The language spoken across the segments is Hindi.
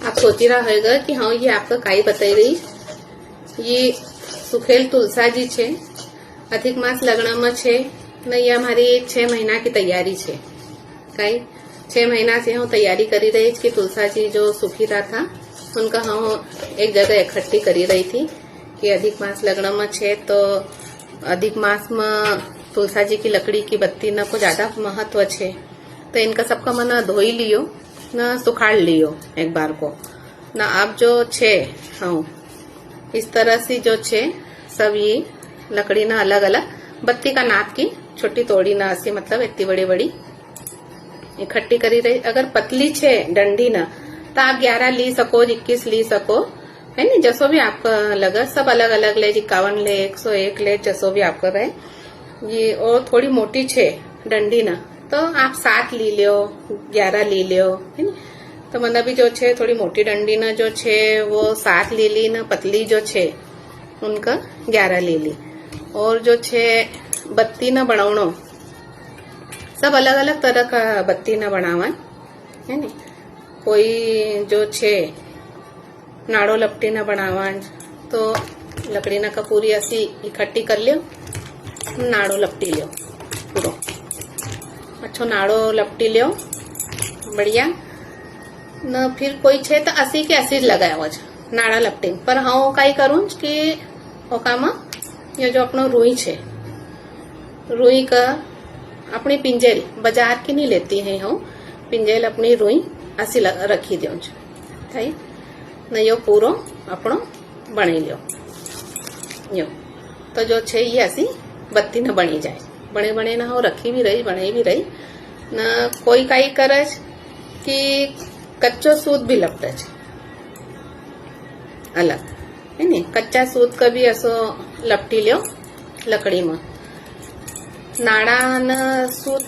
आप सोची रहा होगा कि हाँ ये आपका काई बताई रही। ये सुखेल तुलसाजी छे, अधिक मास लग्न में छे ने ये हमारी 6 महीना की तैयारी छे। काई 6 महीना से हम तैयारी करी रही कि तुलसाजी जो सुखी रहा था उनका हम एक जगह इकट्ठी करी रही थी कि अधिक मास लग्न में छे तो अधिक मास में तुलसाजी की लकड़ी की बत्ती न को ज्यादा महत्व छे। तो इनका सबका मन धोई लियो न सुखाड़ लियो एक बार को न। अब जो छे हाँ इस तरह से जो छे सब ये लकड़ी ना अलग अलग बत्ती का नाप की छोटी तोड़ी ना ऐसी मतलब इतनी बड़ी बड़ी इकट्ठी करी रही। अगर पतली छे डंडी ना तो आप 11 ली सको 21 ली सको है नी, जसो भी आपका लगा। सब अलग अलग ले 51 ले 101 ले जसो भी आपका रहे ये। और थोड़ी मोटी छे डंडी ना तो आप 7 ली लियो 11 ली लियो है नी। तो मतलब भी जो छे थोड़ी मोटी डंडी ना जो छे वो 7 ले ली ना, पतली जो छे उनका 11 ले ली। और जो छे बत्ती ना बनावनो सब अलग अलग तरह का बत्ती ना बनावा है नी। कोई जो छे नाड़ो लपटी ना बनावा तो लकड़ी ना का पूरी ऐसी इकट्ठी कर लियो, नाड़ो लपटी लियो पूरो अच्छो नाड़ो लपटी लियो बढ़िया न। फिर कोई छे तो 80 के 80 लगाया नाड़ा लपटी पर हाँ कई करूँ कि ओकामा ये जो अपनो रुई छे रुई का अपनी पिंजेल बाजार की नहीं लेती है हम पिंजेल अपनी रुई ऐसी रखी दो थी न। यो पूरो अपनो बनी लियो यो तो जो छे ये ऐसी बत्ती न बनी जाए। बने बने ना हो रखी भी रही बने भी रही न। कोई कई करे कि कच्चो सूत भी लपटे अलग है नी। कच्चा सूत का भी ऐसो लपटी लियो लकड़ी में। नाड़ा न सूत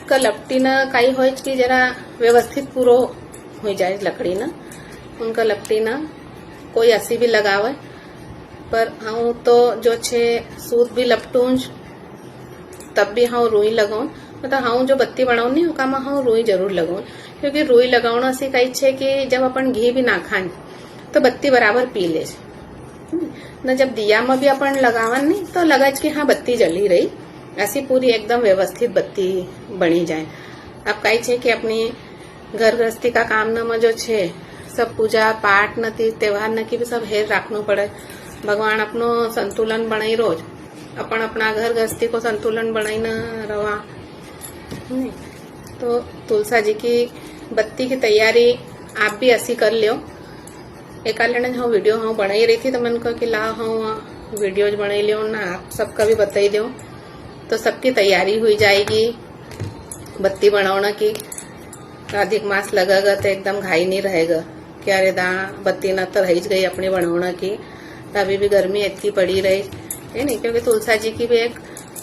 का लपटी न कई हो कि जरा व्यवस्थित पूरो हो जाए लकड़ी न उनका लपटी न। कोई ऐसी भी लगावे पर हाँ तो जो छे सूत भी लपटूं तब भी हाँ रुई लगाऊं मतलब हाँ जो बत्ती बनाऊं नहीं उका हाँ रुई जरूर लगाऊं। क्योंकि रुई लगाना से कई छे कि जब अपन घी भी ना खाएं तो बत्ती बराबर पी ले न। जब दिया में भी अपन लगावन नहीं तो लगा कि हाँ बत्ती जली रही ऐसी पूरी एकदम व्यवस्थित बत्ती बनी जाए। अब कई छे कि अपनी घर गृहस्थी का काम न में जो छे सब पूजा पाठ न त्योहार न की भी सब हेर राखना पड़े। भगवान अपनो संतुलन बनाई रोज अपन अपना घर गृहस्थी को संतुलन बनाई न रवा। तो तुलसा जी की बत्ती की तैयारी आप भी ऐसी कर लियो। एक हाँ वीडियो हाँ बनाई रही थी तो मैंने कहा कि ला हाँ वीडियोज बनाई लियो ना आप सबका भी बताई दो तो सबकी तैयारी हुई जाएगी बत्ती बनाना की। अधिक मास लगेगा तो एकदम घाई नहीं रहेगा क्या रे दा बत्ती ना तो रही गई अपनी बनाना की। तो अभी भी गर्मी इतनी पड़ी रही है नहीं क्योंकि तुलसा जी की भी एक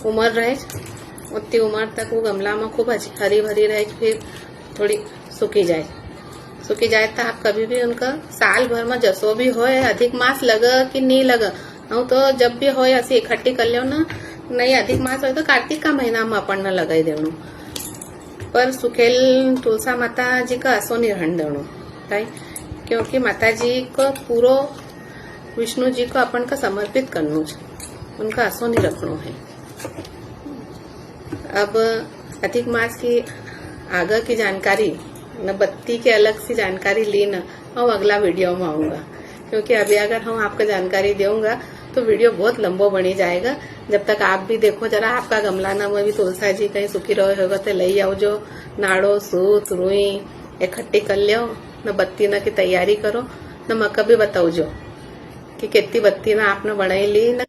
उम्र रहे उतनी उम्र तक वो गमला में खूब हरी भरी रहे फिर थोड़ी सूखी जाए तो आप कभी भी उनका साल भर में जसो भी हो अधिक मास लगा कि नहीं लगा हाँ तो जब भी हो ऐसी इकट्ठी कर लो ना। नहीं अधिक मास हो तो कार्तिक का महीना में अपन न लगाई देणु पर सुखेल तुलसा माता जी का असो नहीं रहन देणु भाई। क्योंकि माता जी को पूरो विष्णु जी को अपन का समर्पित करना उनका असो नहीं रखना है। अब अधिक मास की आगे की जानकारी न बत्ती के अलग सी जानकारी ली न हम अगला वीडियो में आऊंगा। क्योंकि अभी अगर हम आपको जानकारी दूंगा तो वीडियो बहुत लंबो बनी जाएगा। जब तक आप भी देखो जरा आपका गमला न में भी तुलसा जी कहीं सुखी रहे होगा तो ले आओ जो नाड़ो सूत रुई इकट्ठी कर लियो न बत्ती न की तैयारी करो न मका भी बताओ जो कि कितनी बत्ती ना आपने बनाई ली न।